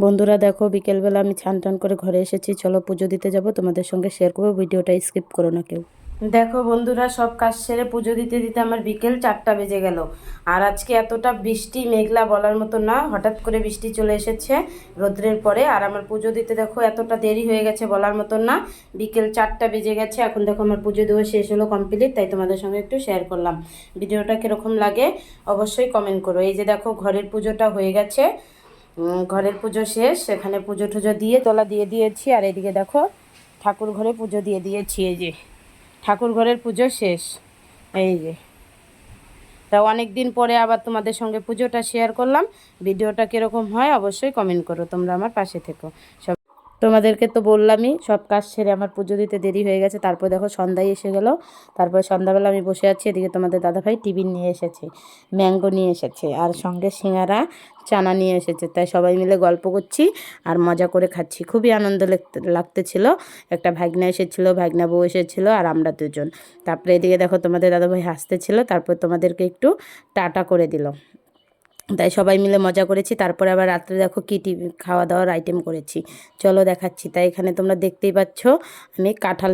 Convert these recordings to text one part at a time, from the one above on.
বন্ধুরা দেখো, বিকেলবেলা আমি ছান টান করে ঘরে এসেছি। চলো পুজো দিতে যাব, তোমাদের সঙ্গে শেয়ার করবো। ভিডিওটা স্কিপ করো না কেউ। দেখো বন্ধুরা, সব কাজ সেরে পুজো দিতে দিতে আমার বিকেল 4টা বেজে গেল। আর আজকে এতটা বৃষ্টি, মেঘলা বলার মতো না, হঠাৎ করে বৃষ্টি চলে এসেছে রোদ্রের পরে। আর আমার পুজো দিতে দেখো এতটা দেরি হয়ে গেছে বলার মতো না। বিকেল 4টা বেজে গেছে। এখন দেখো আমার পুজো দেওয়া শেষ হলো, কমপ্লিট। তাই তোমাদের সঙ্গে একটু শেয়ার করলাম। ভিডিওটা কীরকম লাগে অবশ্যই কমেন্ট করো। এই যে দেখো, ঘরের পুজোটা হয়ে গেছে। ঘরের পুজো শেষ। এখানে পুজো টুজো দিয়ে তলা দিয়ে দিয়েছি। আর এদিকে দেখো, ঠাকুর ঘরে পুজো দিয়ে দিয়েছি। এই যে ঠাকুর ঘরের পুজো শেষ। এই যে, তা অনেক দিন পরে আবার তোমাদের সঙ্গে পুজোটা শেয়ার করলাম। ভিডিওটা কীরকম হয় অবশ্যই কমেন্ট করো। তোমরা আমার পাশে থেকো। সব তোমাদেরকে তো বললামই, সব কাজ সেরে আমার পুজো দিতে দেরি হয়ে গেছে। তারপর দেখো সন্ধ্যায় এসে গেল। তারপর সন্ধ্যাবেলা আমি বসে আছি। এদিকে তোমাদের দাদাভাই টিফিন নিয়ে এসেছে, ম্যাঙ্গো নিয়ে এসেছে, আর সঙ্গে সিঙ্গারা চানা নিয়ে এসেছে। তাই সবাই মিলে গল্প করছি আর মজা করে খাচ্ছি। খুবই আনন্দ লাগতেছিল। একটা ভাগনা এসেছিলো, ভাগনা বউ এসেছিলো, আর আমরা দুজন। তারপরে এদিকে দেখো তোমাদের দাদাভাই হাসতেছিল। তারপর তোমাদেরকে একটু টাটা করে দিল। তাই সবাই মিলে মজা করেছি। তারপরে আবার রাত্রে দেখো কী খাওয়া দাওয়ার আইটেম করেছি, চলো দেখাচ্ছি। তাই এখানে তোমরা দেখতেই পাচ্ছ, আমি কাঁঠাল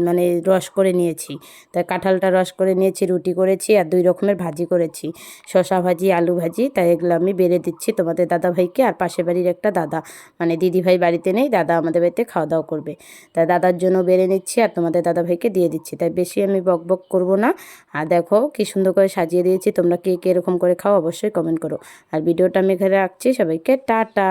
মানে রস করে নিয়েছি। তাই কাঁঠালটা রস করে নিয়েছি, রুটি করেছি, আর 2 রকমের ভাজি করেছি, শসা ভাজি, আলু ভাজি। তাই এগুলো আমি বেড়ে দিচ্ছি তোমাদের দাদাভাইকে। আর পাশের বাড়ির একটা দাদা, মানে দিদিভাই বাড়িতে নেই, দাদা আমাদের বাড়িতে খাওয়া দাওয়া করবে। তাই দাদার জন্য বেড়ে নিচ্ছি আর তোমাদের দাদাভাইকে দিয়ে দিচ্ছি। তাই বেশি আমি বক বক করবো না। আর দেখো কি সুন্দর করে সাজিয়ে দিয়েছি। তোমরা কে কে এরকম করে খাও অবশ্যই কমেন্ট করো। আর ভিডিওটা আমি এখানে রাখছি। সবাইকে টাটা।